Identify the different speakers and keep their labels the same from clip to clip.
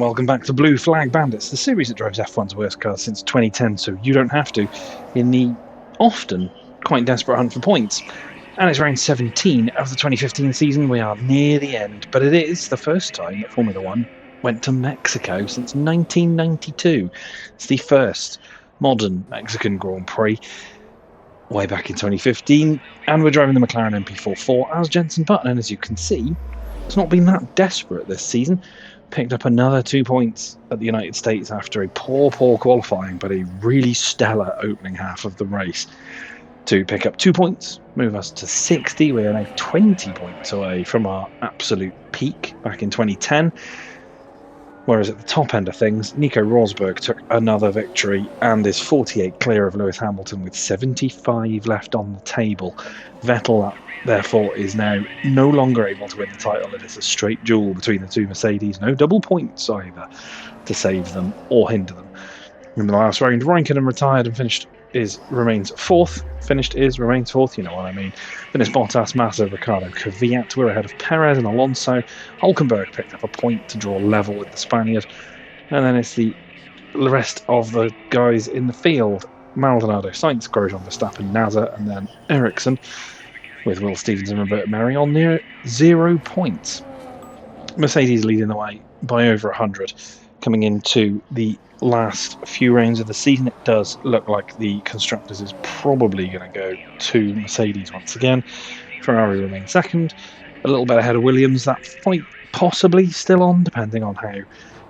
Speaker 1: welcome back to Blue Flag Bandits, the series that drives F1's worst cars since 2010, so you don't have to, in the often quite desperate hunt for points. And it's round 17 of the 2015 season. We are near the end, but it is the first time that Formula One went to Mexico since 1992. It's the first modern Mexican Grand Prix, way back in 2015, and we're driving the McLaren MP44 as Jenson Button, and as you can see, it's not been that desperate this season. Picked up another 2 points at the United States after a poor qualifying, but a really stellar opening half of the race to pick up 2 points, move us to 60. We are now 20 points away from our absolute peak back in 2010. Whereas at the top end of things, Nico Rosberg took another victory and is 48 clear of Lewis Hamilton with 75 left on the table. Vettel, therefore, is now no longer able to win the title. It is a straight duel between the two Mercedes. No double points either to save them or hinder them. In the last round, Raikkonen retired and remains fourth. Remains fourth, you know what I mean. Then it's Bottas, Massa, Ricciardo, Kvyat. We're ahead of Perez and Alonso. Hulkenberg picked up a point to draw level with the Spaniard. And then it's the rest of the guys in the field. Maldonado, Sainz, Grosjean, Verstappen, Nasser, and then Ericsson, with Will Stevens and Roberto Merri on near 0 points. Mercedes leading the way by over 100. Coming into the last few rounds of the season, it does look like the Constructors is probably going to go to Mercedes once again. Ferrari remains second, a little bit ahead of Williams. That fight possibly still on, depending on how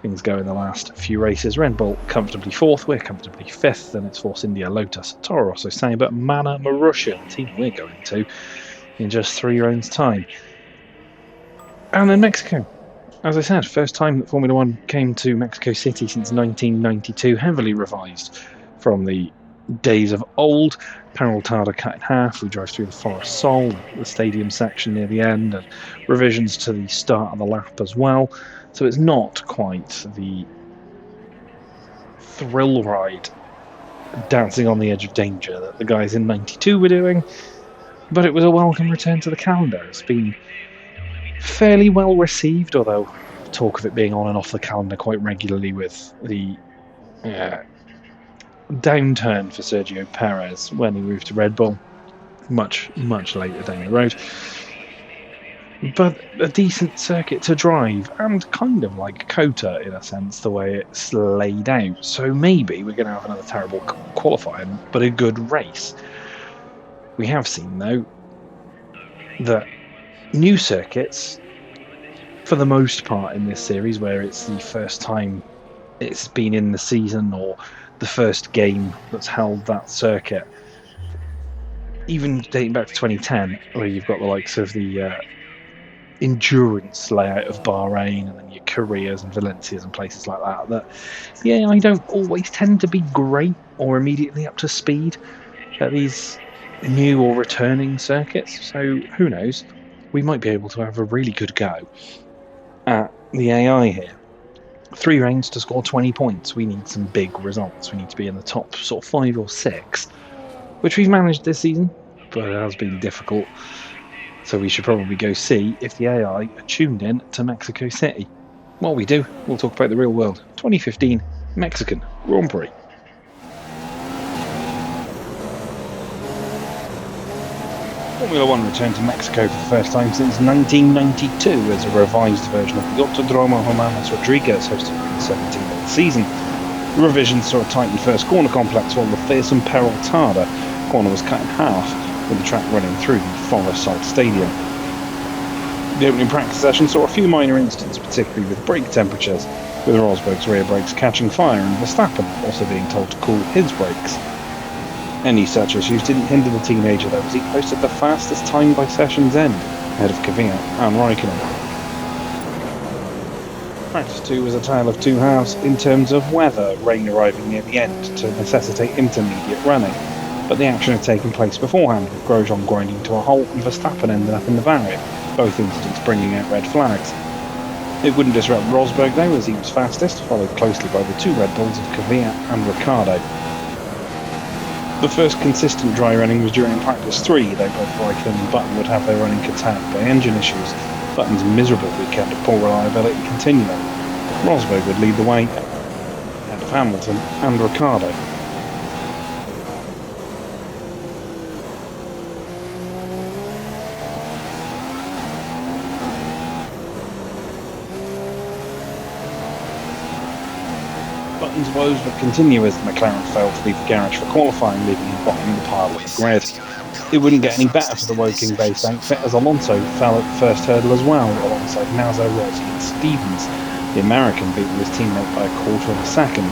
Speaker 1: things go in the last few races. Red Bull comfortably fourth, we're comfortably fifth, and it's Force India, Lotus, Toro Rosso, Sauber, Mana, Marussia, the team we're going to in just 3 rounds' time. And then Mexico. As I said, first time that Formula One came to Mexico City since 1992, heavily revised from the days of old. Peraltada cut in half, we drive through the Forest Sol, the stadium section near the end, and revisions to the start of the lap as well. So it's not quite the thrill ride dancing on the edge of danger that the guys in 92 were doing, but it was a welcome return to the calendar. It's been fairly well received, although talk of it being on and off the calendar quite regularly with the downturn for Sergio Perez when he moved to Red Bull much later down the road. But a decent circuit to drive, and kind of like COTA in a sense, the way it's laid out. So maybe we're going to have another terrible qualifying, but a good race. We have seen, though, that new circuits, for the most part in this series, where it's the first time it's been in the season or the first game that's held that circuit, even dating back to 2010, where you've got the likes of the endurance layout of Bahrain and then your Koreas and Valencias and places like that, I don't always tend to be great or immediately up to speed at these new or returning circuits. So who knows? We might be able to have a really good go at the AI here. 3 rounds to score 20 points. We need some big results. We need to be in the top sort of 5 or 6, which we've managed this season, but it has been difficult. So we should probably go see if the AI are tuned in to Mexico City. While we do, we'll talk about the real world. 2015 Mexican Grand Prix. Formula One returned to Mexico for the first time since 1992 as a revised version of the Autodromo Hermanos Rodriguez hosted in the 17th season. The revisions saw a tightly first corner complex, while the fearsome Peraltada corner was cut in half, with the track running through the Forest Sol Stadium. The opening practice session saw a few minor incidents, particularly with brake temperatures, with Rosberg's rear brakes catching fire and Verstappen also being told to cool his brakes. Any such issues didn't hinder the teenager, though, as he posted the fastest time by session's end, ahead of Kvyat and Raikkonen. Practice 2 was a tale of 2 halves in terms of weather, rain arriving near the end to necessitate intermediate running, but the action had taken place beforehand, with Grosjean grinding to a halt and Verstappen ended up in the barrier, both incidents bringing out red flags. It wouldn't disrupt Rosberg, though, as he was fastest, followed closely by the 2 Red Bulls of Kvyat and Ricciardo. The first consistent dry running was during practice 3, though both Raikkonen and Button would have their running curtailed by engine issues. Button's miserable weekend of poor reliability continuing. Rosberg would lead the way ahead of Hamilton and Ricciardo. Button's woes would continue as the McLaren failed to leave the garage for qualifying, leaving him bottom the pile at the grid. It wouldn't get any better for the Woking-based outfit as Alonso fell at the first hurdle as well, alongside Nazo, Rossi and Stevens, the American beating his teammate by a quarter of a second.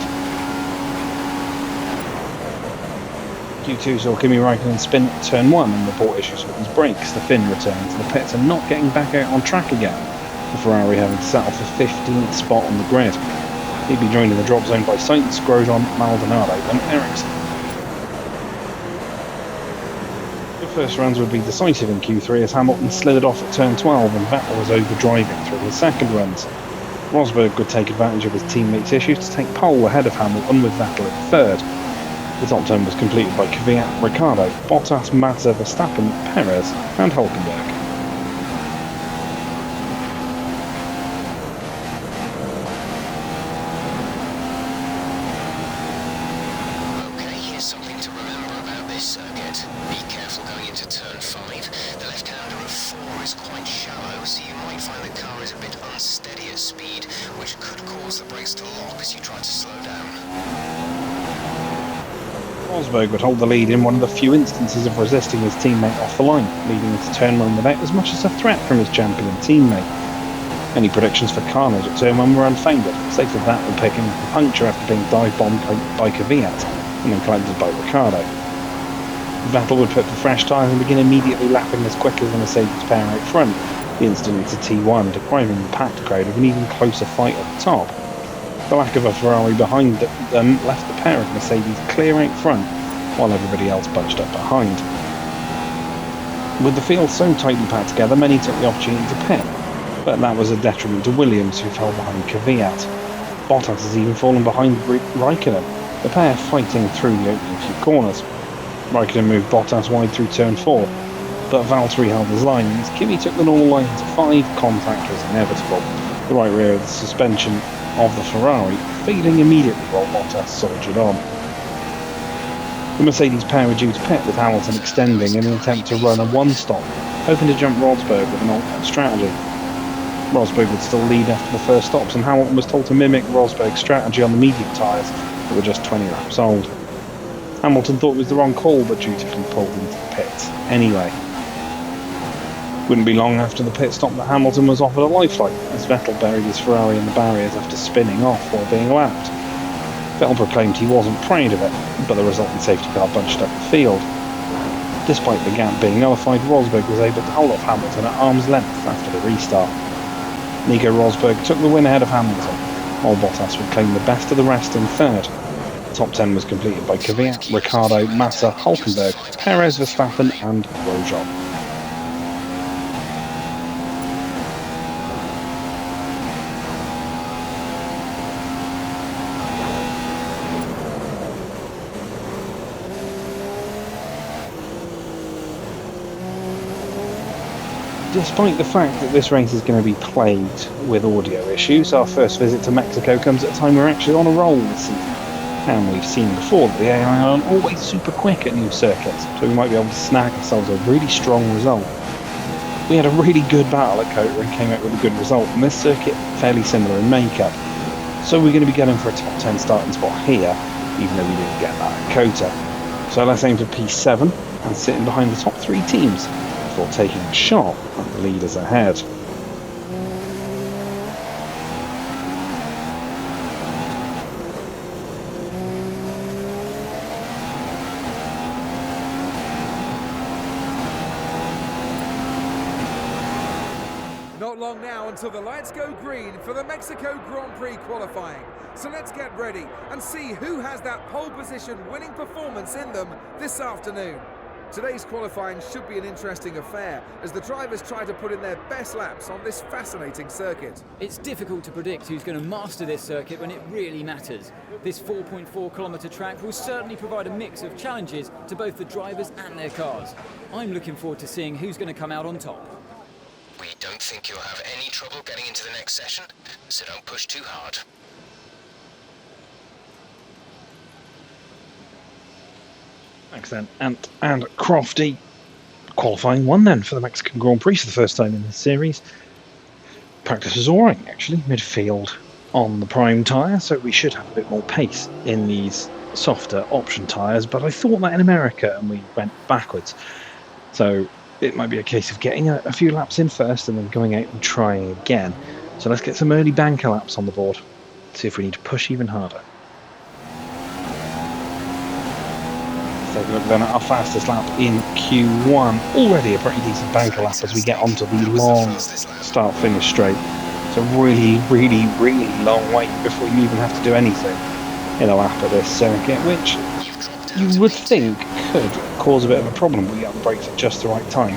Speaker 1: Q2 saw Kimi Raikkonen spin at turn 1 and report issues with his brakes, the Finn returning to the pits and not getting back out on track again, the Ferrari having to settle for 15th spot on the grid. He'd be joined in the drop zone by Sainz, Grosjean, Maldonado and Ericsson. The first rounds would be decisive in Q3 as Hamilton slithered off at turn 12 and Vettel was overdriving through his second runs. Rosberg would take advantage of his teammates' issues to take pole ahead of Hamilton with Vettel in third. The top 10 was completed by Kvyat, Ricciardo, Bottas, Massa, Verstappen, Perez and Hulkenberg. Rosberg would hold the lead in one of the few instances of resisting his teammate off the line, leading into turn 1 without as much as a threat from his champion teammate. Any predictions for carnage at turn 1 were unfounded, save for Vettel picking up a puncture after being dive-bombed by Kvyat and then collected by Ricciardo. Vettel would put for fresh tyres and begin immediately lapping as quick as the Mercedes pair out front, the instant into T1, depriving the packed crowd of an even closer fight at the top. The lack of a Ferrari behind them left the pair of Mercedes clear out front, while everybody else bunched up behind. With the field so tightly packed together, many took the opportunity to pit, but that was a detriment to Williams, who fell behind Kvyat. Bottas has even fallen behind Raikkonen, the pair fighting through the opening few corners. Raikkonen moved Bottas wide through turn 4, but Valtteri held his line, and as Kimi took the normal line to 5, contact was inevitable. The right rear of the suspension of the Ferrari failing immediately while Bottas soldiered on. The Mercedes pair were due to pit, with Hamilton extending in an attempt to run a one-stop, hoping to jump Rosberg with an alternate strategy. Rosberg would still lead after the first stops, and Hamilton was told to mimic Rosberg's strategy on the medium tyres that were just 20 laps old. Hamilton thought it was the wrong call, but dutifully pulled into the pits anyway. Wouldn't be long after the pit stop that Hamilton was offered a lifeline, as Vettel buried his Ferrari in the barriers after spinning off while being lapped. Vettel proclaimed he wasn't proud of it, but the resultant safety car bunched up the field. Despite the gap being nullified, Rosberg was able to hold off Hamilton at arm's length after the restart. Nico Rosberg took the win ahead of Hamilton, while Bottas would claim the best of the rest in third. The top 10 was completed by Kvyat, Ricciardo, Massa, Hulkenberg, Perez, Verstappen and Grosjean. Despite the fact that this race is going to be plagued with audio issues, our first visit to Mexico comes at a time we're actually on a roll this season. And we've seen before that the AI aren't always super quick at new circuits, so we might be able to snag ourselves a really strong result. We had a really good battle at COTA and came out with a good result, and this circuit fairly similar in makeup. So we're going to be going for a top 10 starting spot here, even though we didn't get that at COTA. So let's aim for P7 and sit in behind the top 3 teams, before taking a shot at the leaders ahead.
Speaker 2: Not long now until the lights go green for the Mexico Grand Prix qualifying. So let's get ready and see who has that pole position winning performance in them this afternoon. Today's qualifying should be an interesting affair as the drivers try to put in their best laps on this fascinating circuit.
Speaker 3: It's difficult to predict who's going to master this circuit when it really matters. This 4.4 kilometre track will certainly provide a mix of challenges to both the drivers and their cars. I'm looking forward to seeing who's going to come out on top.
Speaker 4: don't think you'll have any trouble getting into the next session, so don't push too hard.
Speaker 1: Thanks then, Ant and Crofty. Qualifying 1 then for the Mexican Grand Prix for the first time in this series. Practice was alright actually, midfield on the prime tyre, so we should have a bit more pace in these softer option tyres, but I thought that in America and we went backwards. So it might be a case of getting a few laps in first and then going out and trying again. So let's get some early banker laps on the board, see if we need to push even harder. Take a look then at our fastest lap in Q1. Already a pretty decent banker lap as we get onto the long start-finish straight. It's a really long wait before you even have to do anything in a lap of this circuit, which you would think could cause a bit of a problem when you get on the brakes at just the right time.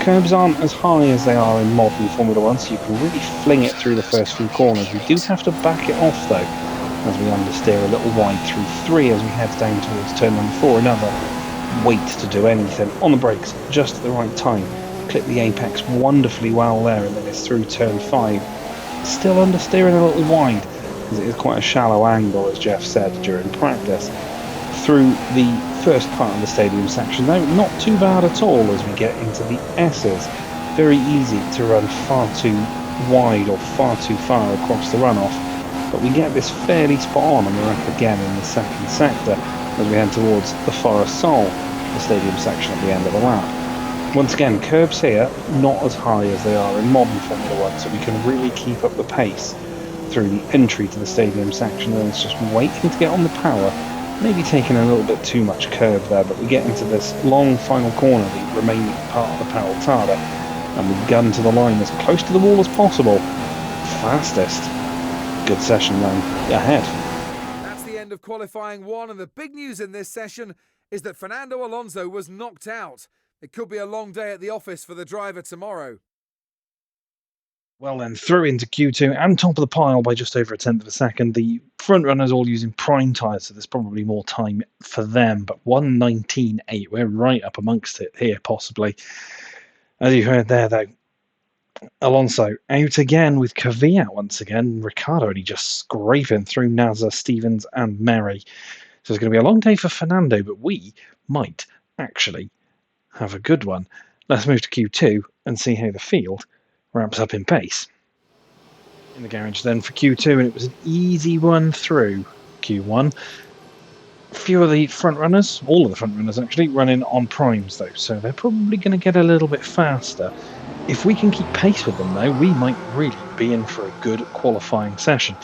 Speaker 1: Curbs aren't as high as they are in modern Formula 1, so you can really fling it through the first few corners. We do have to back it off though, as we understeer a little wide through 3 as we head down towards turn number 4. Another wait to do anything. On the brakes, just at the right time. Clip the apex wonderfully well there, and then it's through turn 5. Still understeering a little wide, because it is quite a shallow angle, as Jeff said during practice. Through the first part of the stadium section, though, not too bad at all as we get into the S's. Very easy to run far too wide or far too far across the runoff. But we get this fairly spot on and we're up again in the second sector as we head towards the Forest Sol, the stadium section at the end of the lap. Once again, curbs here not as high as they are in modern Formula 1, so we can really keep up the pace through the entry to the stadium section, and it's just waiting to get on the power, maybe taking a little bit too much curve there, but we get into this long final corner, the remaining part of the Paraltada, and we gun to the line as close to the wall as possible. Fastest. Good session then ahead.
Speaker 2: That's the end of qualifying 1, and the big news in this session is that Fernando Alonso was knocked out. It could be a long day at the office for the driver tomorrow.
Speaker 1: Well then, through into Q2 and top of the pile by just over 1/10 of a second. The front runners all using prime tyres, so there's probably more time for them, but 1:19.8, we're right up amongst it here possibly. As you heard there though, Alonso out again with Kvyat once again. Ricciardo only just scraping through Nasser, Stevens and Merry. So it's going to be a long day for Fernando, but we might actually have a good one. Let's move to Q2 and see how the field ramps up in pace. In the garage then for Q2, and it was an easy one through Q1. Few of the front runners, all of the front runners actually, running on primes though, so they're probably going to get a little bit faster. If we can keep pace with them though, we might really be in for a good qualifying session.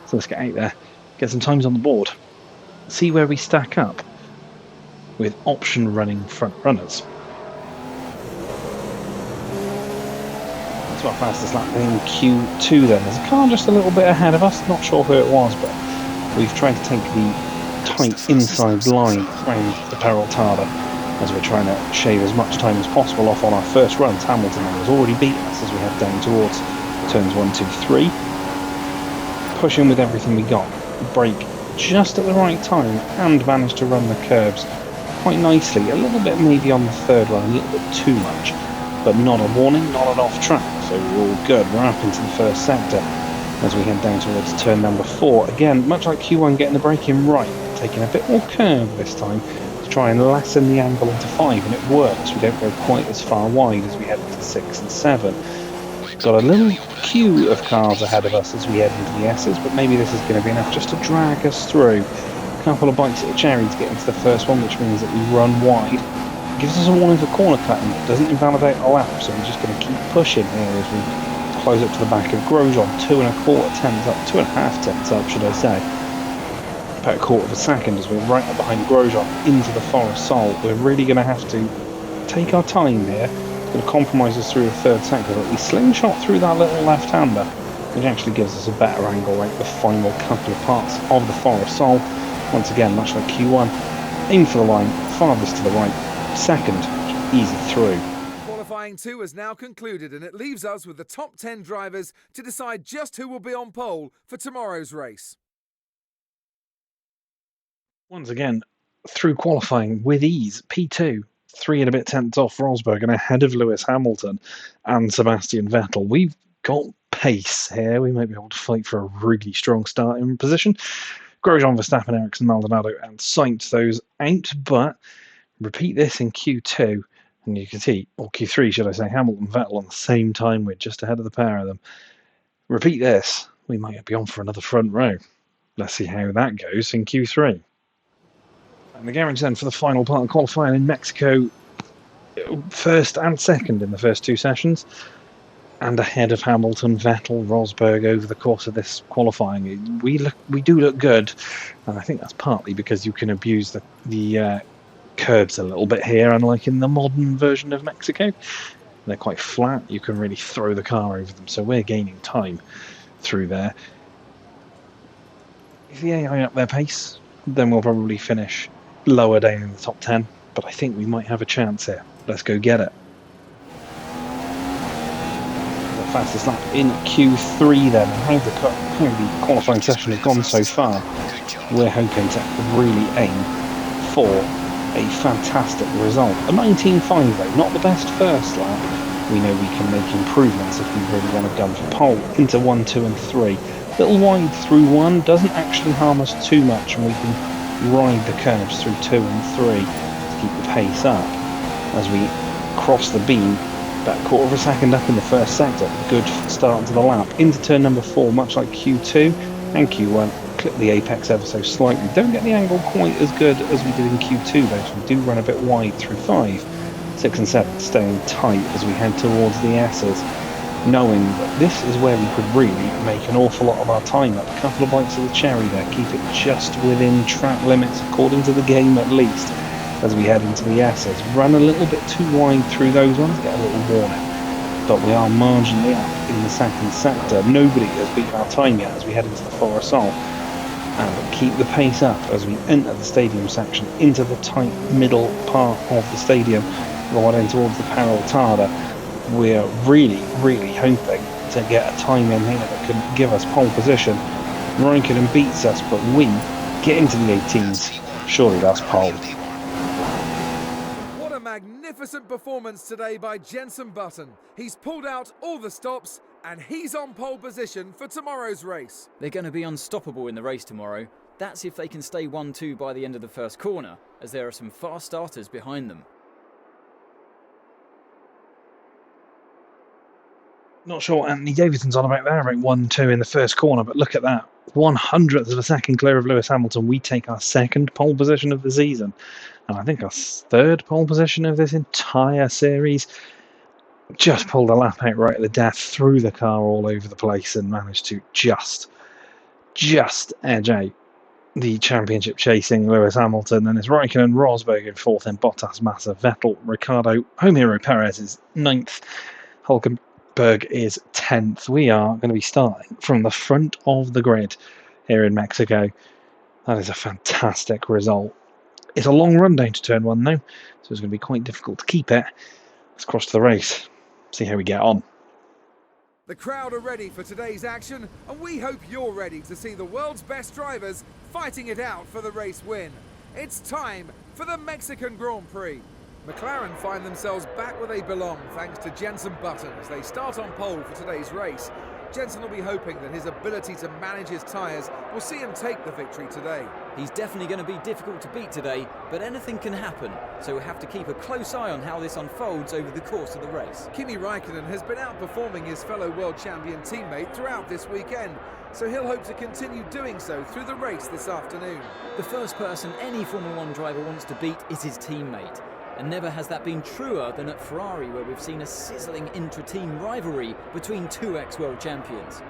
Speaker 1: So let's get out there, get some times on the board, see where we stack up with option running front runners. To our fastest lap in Q2 then. There's a car just a little bit ahead of us, not sure who it was, but we've tried to take the tight inside line around the Paraltada as we're trying to shave as much time as possible off on our first runs. Hamilton has already beaten us as we head down towards turns 1, 2, 3. Pushing with everything we got, brake just at the right time and managed to run the curbs quite nicely. A little bit maybe on the third run, a little bit too much, but not a warning, not an off track, so we're all good. We're up into the first sector as we head down towards turn number 4. Again, much like Q1, getting the braking right, taking a bit more curve this time to try and lessen the angle into 5, and it works. We don't go quite as far wide as we head into 6 and 7. We've got a little queue of cars ahead of us as we head into the S's, but maybe this is going to be enough just to drag us through. A couple of bites at the cherry to get into the first one, which means that we run wide. Gives us a warning for corner cutting, but doesn't invalidate a lap, so we're just going to keep pushing here as we close up to the back of Grosjean. 2 1/4 tenths up, 2.5 tenths up, should I say. About a quarter of a second as we're right up behind Grosjean into the Forest Sol. We're really going to have to take our time here. It's going to compromise us through the third sector, but we slingshot through that little left-hander, which actually gives us a better angle right the final couple of parts of the Forest Sol. Once again, much like Q1, aim for the line, farthest to the right, second, easy through.
Speaker 2: Qualifying 2 has now concluded, and it leaves us with the top 10 drivers to decide just who will be on pole for tomorrow's race.
Speaker 1: Once again, through qualifying with ease, P2, 3 and a bit tenths off Rosberg and ahead of Lewis Hamilton and Sebastian Vettel. We've got pace here. We might be able to fight for a really strong starting position. Grosjean, Verstappen, Ericsson, Maldonado and Sainz those out, but repeat this in Q2 and you can see, or Q3 should I say, Hamilton and Vettel on the same time. We're just ahead of the pair of them. Repeat this, we might be on for another front row. Let's see how that goes in Q3. And the garage then for the final part of qualifying in Mexico, first and second in the first 2 sessions, and ahead of Hamilton, Vettel, Rosberg over the course of this qualifying. We do look good, and I think that's partly because you can abuse the curbs a little bit here, unlike in the modern version of Mexico. They're quite flat, you can really throw the car over them, so we're gaining time through there. If the AI up their pace, then we'll probably finish lower down in the top 10, but I think we might have a chance here. Let's go get it. The fastest lap in Q3 then, and how the qualifying session has gone so far, we're hoping to really aim for a fantastic result. A 19.5 though, not the best first lap. We know we can make improvements if we really want to gun for pole into 1, 2 and 3. A little wide through 1 doesn't actually harm us too much, and we can ride the curves through 2 and 3 to keep the pace up. As we cross the beam, about a quarter of a second up in the first sector, good start to the lap. Into turn number 4, much like Q2 and Q1, clip the apex ever so slightly. Don't get the angle quite as good as we did in Q2 though, so we do run a bit wide through 5. 6 and 7 staying tight as we head towards the S's, knowing that this is where we could really make an awful lot of our time up. A couple of bites of the cherry there, keep it just within track limits according to the game at least as we head into the S's. Run a little bit too wide through those ones, get a little warning, but we are marginally up in the second sector. Nobody has beaten our time yet as we head into the Forest and keep the pace up as we enter the stadium section into the tight middle part of the stadium, riding towards the Paraltada. We're really hoping to get a time in here that can give us pole position. Raikkonen beats us, but we get into the 18s. Surely that's pole.
Speaker 2: What a magnificent performance today by Jenson Button. He's pulled out all the stops and he's on pole position for tomorrow's race.
Speaker 3: They're going to be unstoppable in the race tomorrow. That's if they can stay 1-2 by the end of the first corner, as there are some fast starters behind them.
Speaker 1: Not sure what Anthony Davidson's on about there, about 1-2 in the first corner, but look at that. 1/100th of a second clear of Lewis Hamilton. We take our second pole position of the season, and I think our third pole position of this entire series. Just pulled a lap out right at the death, threw the car all over the place and managed to just edge out the championship chasing Lewis Hamilton. And it's Raikkonen, Rosberg in 4th, and Bottas, Massa, Vettel, Ricciardo, home hero Perez is 9th, Hulkenberg is 10th. We are going to be starting from the front of the grid here in Mexico. That is a fantastic result. It's a long run down to turn 1 though, so it's going to be quite difficult to keep it. Let's cross to the race, see how we get on.
Speaker 2: The crowd are ready for today's action, and we hope you're ready to see the world's best drivers fighting it out for the race win. It's time for the Mexican Grand Prix. McLaren find themselves back where they belong thanks to Jenson Button as they start on pole for today's race. Jenson will be hoping that his ability to manage his tyres will see him take the victory today.
Speaker 3: He's definitely going to be difficult to beat today, but anything can happen, so we'll have to keep a close eye on how this unfolds over the course of the race.
Speaker 2: Kimi Raikkonen has been outperforming his fellow world champion teammate throughout this weekend, so he'll hope to continue doing so through the race this afternoon.
Speaker 3: The first person any Formula 1 driver wants to beat is his teammate. And never has that been truer than at Ferrari, where we've seen a sizzling intra-team rivalry between 2 ex-world champions.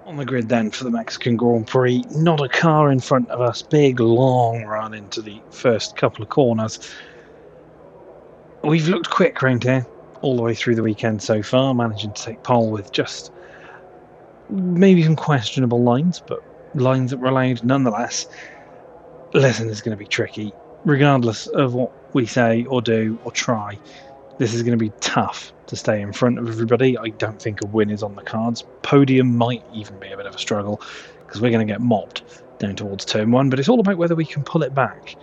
Speaker 1: On the grid then for the Mexican Grand Prix, not a car in front of us, big long run into the first couple of corners. We've looked quick round here all the way through the weekend so far, managing to take pole with just maybe some questionable lines, but lines that were allowed nonetheless. Listen, it's going to be tricky. Regardless of what we say or do or try, this is going to be tough to stay in front of everybody. I don't think a win is on the cards. Podium might even be a bit of a struggle because we're going to get mobbed down towards turn 1, but it's all about whether we can pull it back.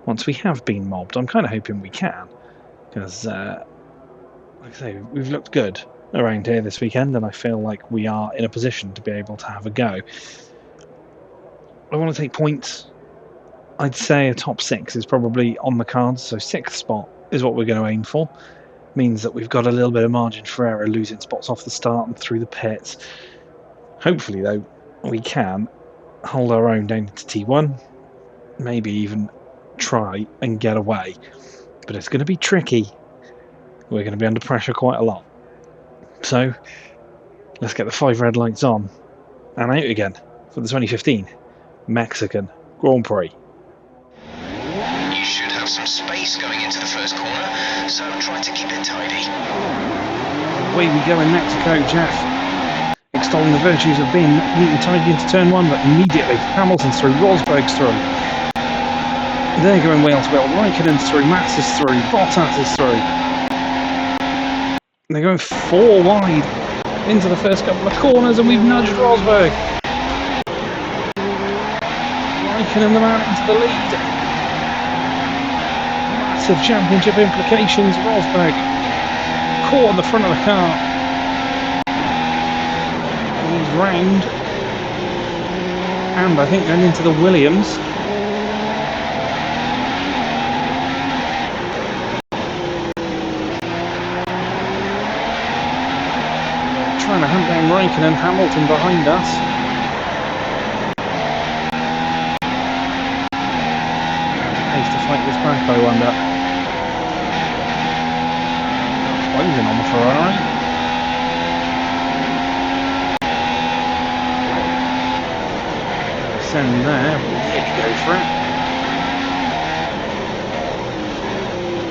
Speaker 1: once we have been mobbed. I'm kind of hoping we can, because, like I say, we've looked good around here this weekend, and I feel like we are in a position to be able to have a go. I want to take points. I'd say a top 6 is probably on the cards, so 6th spot is what we're going to aim for. Means that we've got a little bit of margin for error, losing spots off the start and through the pits. Hopefully, though, we can hold our own down to T1, maybe even try and get away. But it's going to be tricky. We're going to be under pressure quite a lot. So, let's get the 5 red lights on and out again for the 2015 Mexican Grand Prix.
Speaker 4: You should have some space going into the first corner, so try to keep it tidy.
Speaker 1: Away we go in Mexico, Jeff. Extolling the virtues of being neat and tidy into turn 1, but immediately Hamilton's through, Rosberg's through. They're going wheel to wheel. Raikkonen's through, Max is through, Bottas is through. They're going 4 wide into the first couple of corners, and we've nudged Rosberg. Raikkonen the man into the lead. Massive championship implications. Rosberg caught at the front of the car. He's round, and I think then into the Williams. Trying to hunt down Raikkonen, Hamilton behind us. Pace to fight this back, I wonder. Closing on the Ferrari. Send there, but really go for it.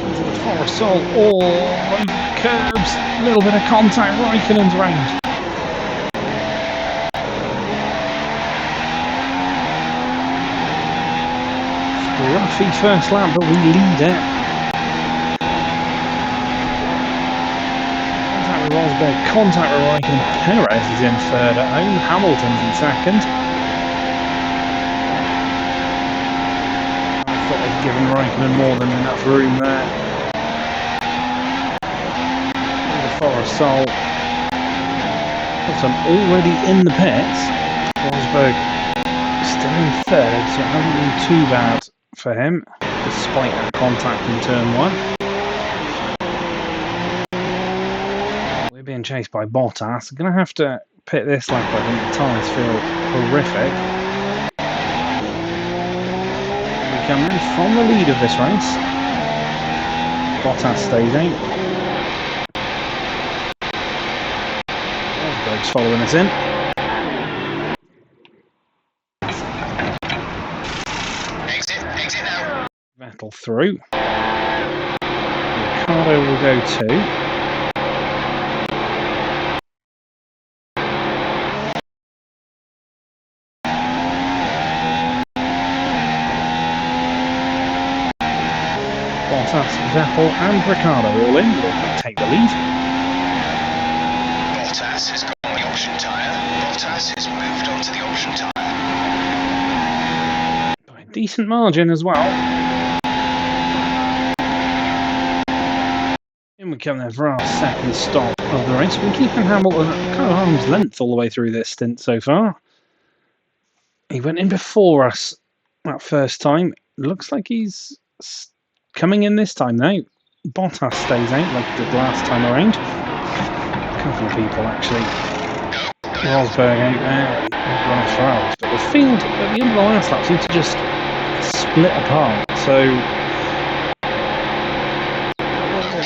Speaker 1: Into the Forest Sol, all over the curbs. A little bit of contact, Raikkonen's round. Scruffy first lap, but we lead it. Contact with Rosberg, contact with Raikkonen. Perez is in third at home, Hamilton's in second. I thought they'd given Raikkonen more than enough room there. Forest Sol. Hamilton already in the pits. Rosberg still in third, so it hasn't been too bad for him, despite that contact in turn 1. We're being chased by Bottas. I'm going to have to pit this lap, I think the tyres feel horrific. We come in from the lead of this race. Bottas stays out. Rosberg's following us in.
Speaker 4: Exit now.
Speaker 1: Vettel through. Ricardo will go 2. Bottas, Vettel and Ricardo all in. Will take the lead.
Speaker 4: Bottas has got the option tyre. Bottas has moved on to the option tyre.
Speaker 1: By a decent margin as well. In we come there for our second stop of the race. We're keeping Hamilton at kind of arm's length all the way through this stint so far. He went in before us that first time. Looks like he's coming in this time now. Bottas stays out like he did last time around. A couple of people actually. Rosberg out there and one of Ferraris. But the field at the end of the last lap seemed to just split apart. So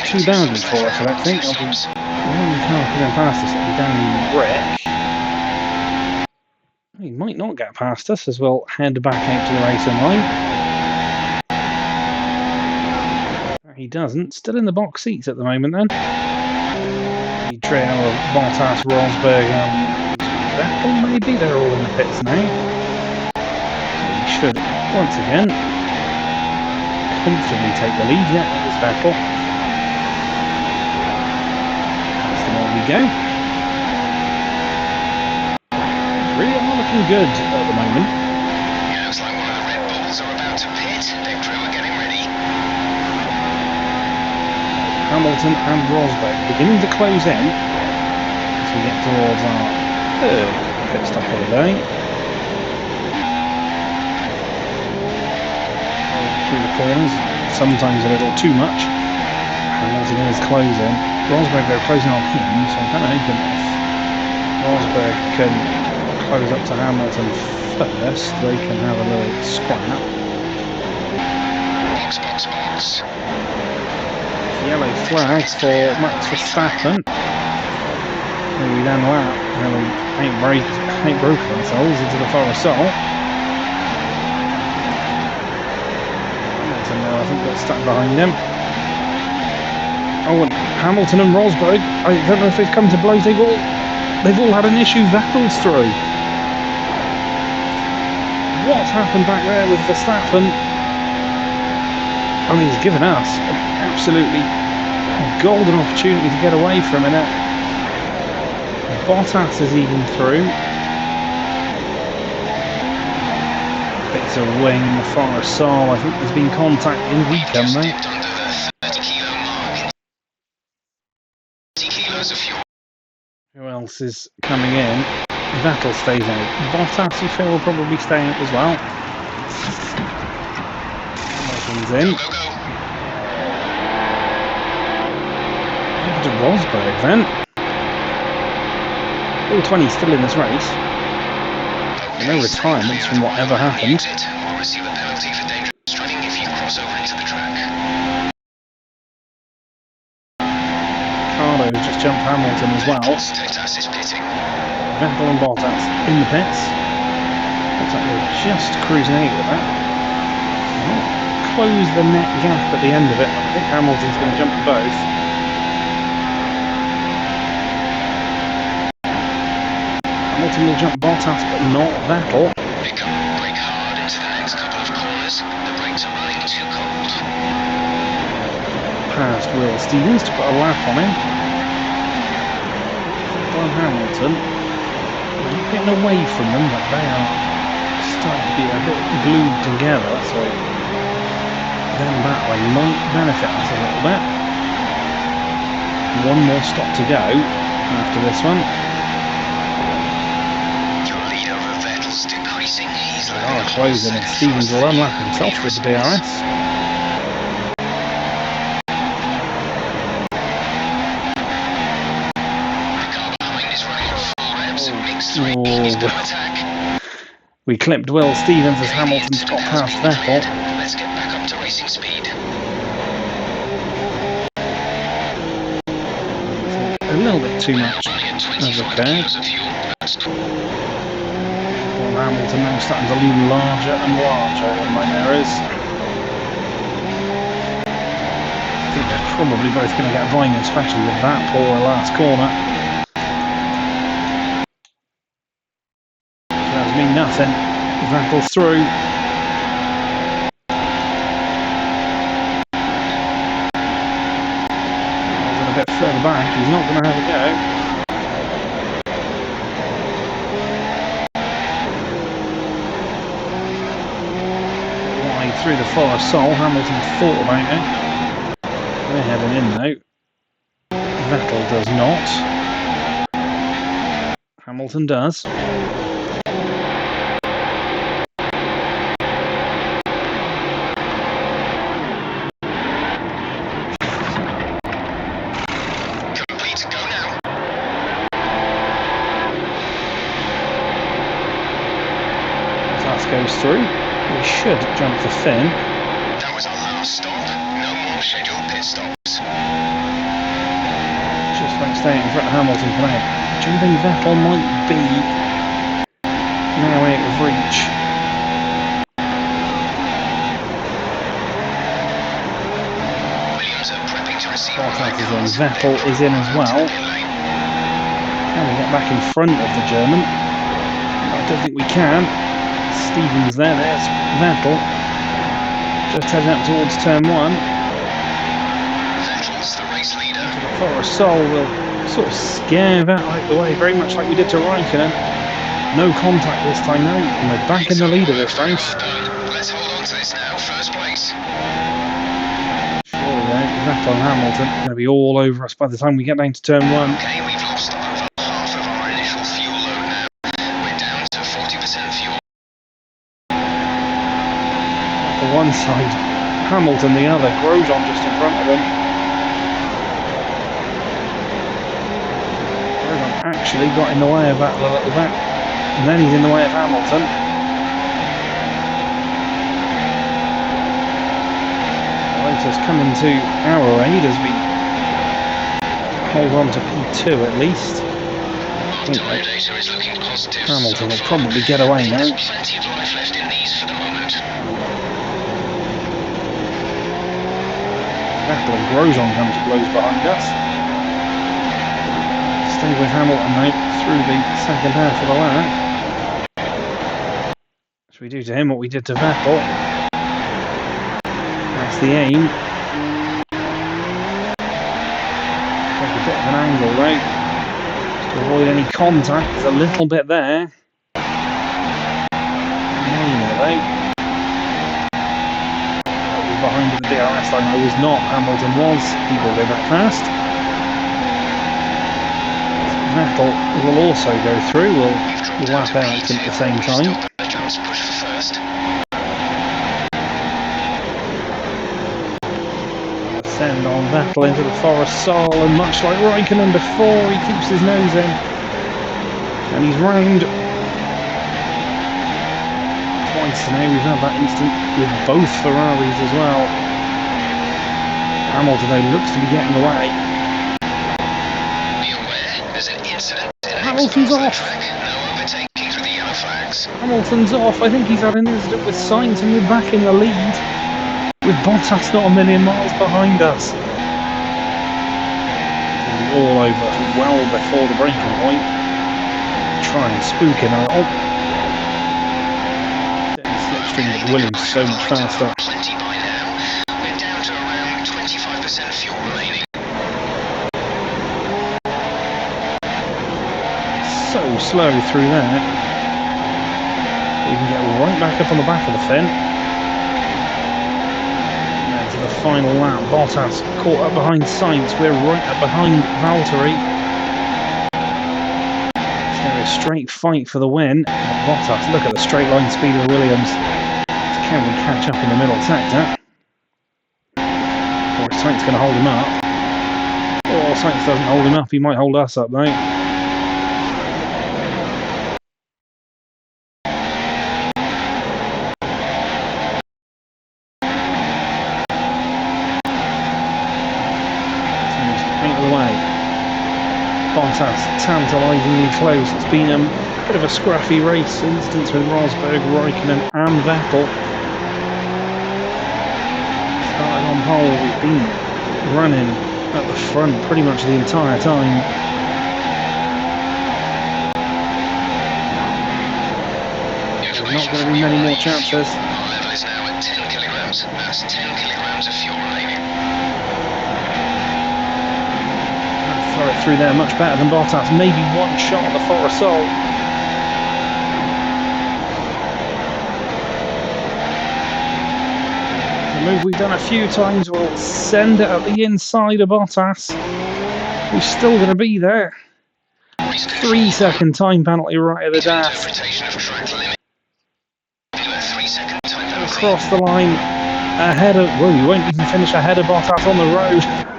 Speaker 1: too boundary for us, I don't think. I'll be one car going past us. It'll be Danny Rick. He might not get past us as we'll head back out to the racing line. He doesn't. Still in the box seats at the moment then. The trio of Bottas, Rosberg and Vettel, maybe. They're all in the pits now. So he should, once again, comfortably take the lead. Yeah, it was Vettel. There we go. Really are looking good at the moment.
Speaker 4: It looks like one of the Red Bulls are about to pit. Their crew are getting ready.
Speaker 1: Hamilton and Rosberg beginning to close in as we get towards our third pit stop of the day. Through the corners, sometimes a little too much. Hamilton is closing. Rosberg though closing on him, so I'm kind of hoping if Rosberg can close up to Hamilton first, they can have a little scrap.
Speaker 4: Box.
Speaker 1: Yellow flag for Max Verstappen. Who we then lap, really ain't broken themselves into the far sole. Hamilton now, I think, got stuck behind him. Oh, and Hamilton and Rosberg, I don't know if they've come to blows. They've all had an issue. Vettel's through. What's happened back there with Verstappen? I mean, he's given us an absolutely golden opportunity to get away from it. Bottas is even through. Bits of wing in the far sole. I think there's been contact in Recam there. Who else is coming in? Vettel stays out. Bottas, you feel, will probably stay out as well. Hamilton's in. Over to Rosberg then. All 20 still in this race. No retirements from whatever happened.
Speaker 4: Or receive a penalty for dangerous driving if you cross over into the track.
Speaker 1: Ricardo just jumped Hamilton as well. Vettel and Bottas in the pits. Looks like they're just cruising out with that. Close the net gap at the end of it. I think Hamilton's going to jump them both. Hamilton will jump Bottas, but not Vettel.
Speaker 4: Brake hard into the next couple of corners. The brakes are running too cold.
Speaker 1: Past Will Stevens to put a lap on him. Well, Hamilton, they're getting away from them, but they are starting to be a bit glued together, so them battling might benefit us a little bit. One more stop to go after this one.
Speaker 4: Your lead over Vettel's decreasing. He's
Speaker 1: They are closing, and Stevens will unlap himself with the DRS. We clipped Will Stevens as Hamilton's got past Vettel.
Speaker 4: Let's get back up to racing speed.
Speaker 1: A little bit too much has occurred. Well, Hamilton now starting to loom larger and larger in my mirrors. I think they're probably both going to get by me, especially with that poor last corner. Mean nothing. Vettel's through. A bit further back, he's not going to have a go. Wide through the far sole. Hamilton thought about it. They're heading in now. Vettel does not. Hamilton does. Goes through. We should jump the fin.
Speaker 4: That was our last stop. No more scheduled pit stops.
Speaker 1: Just about staying in front of Hamilton for now. Jumping Vettel might be now out of reach.
Speaker 4: Williams are prepping to receive.
Speaker 1: Bottas is in. Vettel is in as well. Can we get back in front of the German? I don't think we can. Stevens there's Vettel. Just heading up towards turn 1.
Speaker 4: Vettel's the race leader.
Speaker 1: The Forest Soul will sort of scare Vettel out the way, very much like we did to Raikkonen. No contact this time though, and we're back in the lead of this race.
Speaker 4: Let's hold on to this now, first place.
Speaker 1: Surely though, Vettel and Hamilton are going to be all over us by the time we get down to turn 1.
Speaker 4: Okay, we've lost over half of our initial fuel load now. We're down to 40% fuel.
Speaker 1: For one side, Hamilton the other, Grosjean just in front of him. Grosjean actually got in the way of Vettel a little bit, and then he's in the way of Hamilton. Lotus coming to our aid as we hold on to P2 at least. Hamilton will probably get away now.
Speaker 4: There's plenty of life left in these for the moment.
Speaker 1: Vettel and Grosjean come to blows behind us. Stay with Hamilton now through the second half of the lap. Should we do to him what we did to Vettel? That's the aim. Take a bit of an angle though, just to avoid any contact. There's a little bit there. Behind the DRS line, I was not. Hamilton was. He will go back fast. Vettel will also go through. We'll lap out at the same time. Send on Vettel into the Forest Sol, and much like Raikkonen before, he keeps his nose in. And he's round. Twice now we've had that instant with both Ferraris as well. Hamilton though looks to be getting away.
Speaker 4: Be aware, there's an incident in
Speaker 1: Hamilton's off.
Speaker 4: No overtaking through the yellow flags.
Speaker 1: Hamilton's off. I think he's had an incident with Sainz and we're back in the lead. With Bottas not a million miles behind us. All over well before the breaking point. Try and spook him out. Slipstream with Williams so much faster.
Speaker 4: Plenty by now. We're down to around 25% fuel remaining.
Speaker 1: So slow through there. We can get right back up on the back of the fin. The final lap, Bottas caught up behind Sainz. We're right up behind Valtteri. So a straight fight for the win. Bottas, look at the straight line speed of Williams. Can we catch up in the middle sector? Or is Sainz going to hold him up? Or if Sainz doesn't hold him up, he might hold us up though. Bottas tantalisingly close. It's been a bit of a scruffy race instance with Rosberg, Raikkonen and Vettel. Starting on pole, we've been running at the front pretty much the entire time. There's not going to be many more chances.
Speaker 4: Our level is now at 10 kilograms. That's 10 kilograms of fuel remaining.
Speaker 1: Throw it through there much better than Bottas. Maybe one shot at the Forest Sol. The move we've done a few times will send it at the inside of Bottas. Who's still going to be there. 3 second time penalty right at the dash. Across the line ahead of, well, you won't even finish ahead of Bottas on the road.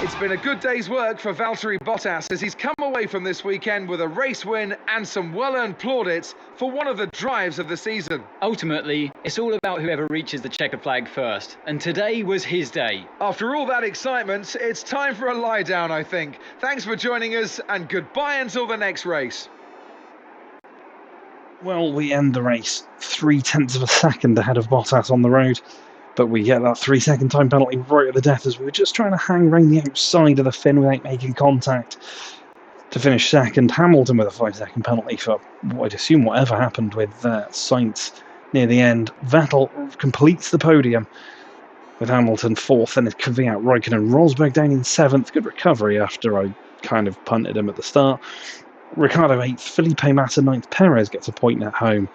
Speaker 2: It's been a good day's work for Valtteri Bottas as he's come away from this weekend with a race win and some well-earned plaudits for one of the drives of the season.
Speaker 3: Ultimately, it's all about whoever reaches the checkered flag first, and today was his day.
Speaker 2: After all that excitement, it's time for a lie down, I think. Thanks for joining us, and goodbye until the next race.
Speaker 1: Well, we end the race 0.3 of a second ahead of Bottas on the road. But we get that 3 second time penalty right at the death as we were just trying to hang around the outside of the fin without making contact to finish second. Hamilton with a 5 second penalty for, I'd assume, whatever happened with Sainz near the end. Vettel completes the podium with Hamilton fourth and is covering out Raikkonen. Rosberg down in seventh. Good recovery after I kind of punted him at the start. Ricciardo eighth. Felipe Massa ninth. Perez gets a point at home.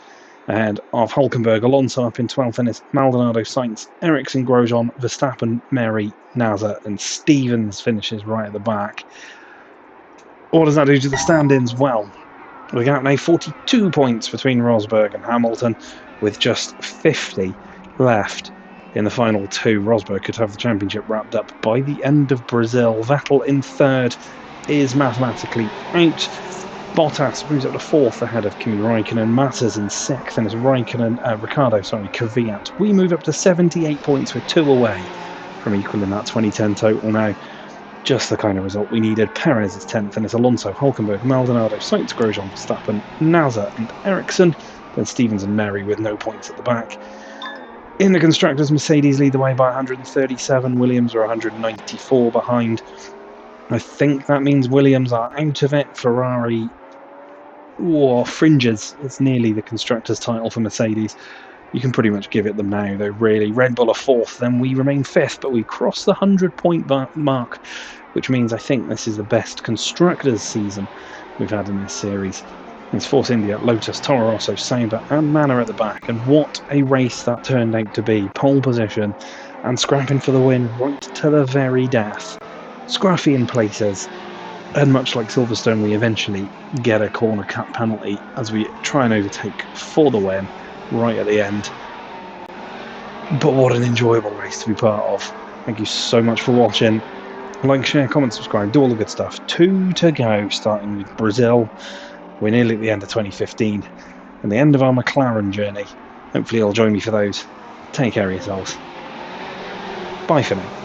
Speaker 1: Ahead of Hulkenberg, Alonso up in 12th, and it's Maldonado, Sainz, Ericsson, Grosjean, Verstappen, Mary, Nasser, and Stevens finishes right at the back. What does that do to the stand-ins? Well, the gap now 42 points between Rosberg and Hamilton, with just 50 left in the final two. Rosberg could have the championship wrapped up by the end of Brazil. Vettel in third is mathematically out. Bottas moves up to fourth ahead of Kimi Raikkonen. Massa's in sixth, and it's Kvyat. We move up to 78 points with 2 away from equaling that 2010 total now. Just the kind of result we needed. Perez is 10th, and it's Alonso, Hulkenberg, Maldonado, Sainz, Grosjean, Verstappen, Nasser, and Ericsson. Then Stevens and Mary with no points at the back. In the constructors, Mercedes lead the way by 137. Williams are 194 behind. I think that means Williams are out of it. Ferrari fringes. It's nearly the constructors' title for Mercedes. You can pretty much give it them now, though, really. Red Bull are fourth, then we remain fifth, but we cross the 100-point mark, which means I think this is the best constructors' season we've had in this series. It's Force India, Lotus, Toro Rosso, Sauber, and Manor at the back, and what a race that turned out to be. Pole position and scrapping for the win right to the very death. Scruffy in places, and much like Silverstone, we eventually get a corner cut penalty as we try and overtake for the win right at the end. But what an enjoyable race to be part of. Thank you so much for watching. Like, share, comment, subscribe, do all the good stuff. 2 to go, starting with Brazil. We're nearly at the end of 2015 and the end of our McLaren journey. Hopefully you'll join me for those. Take care of yourselves. Bye for now.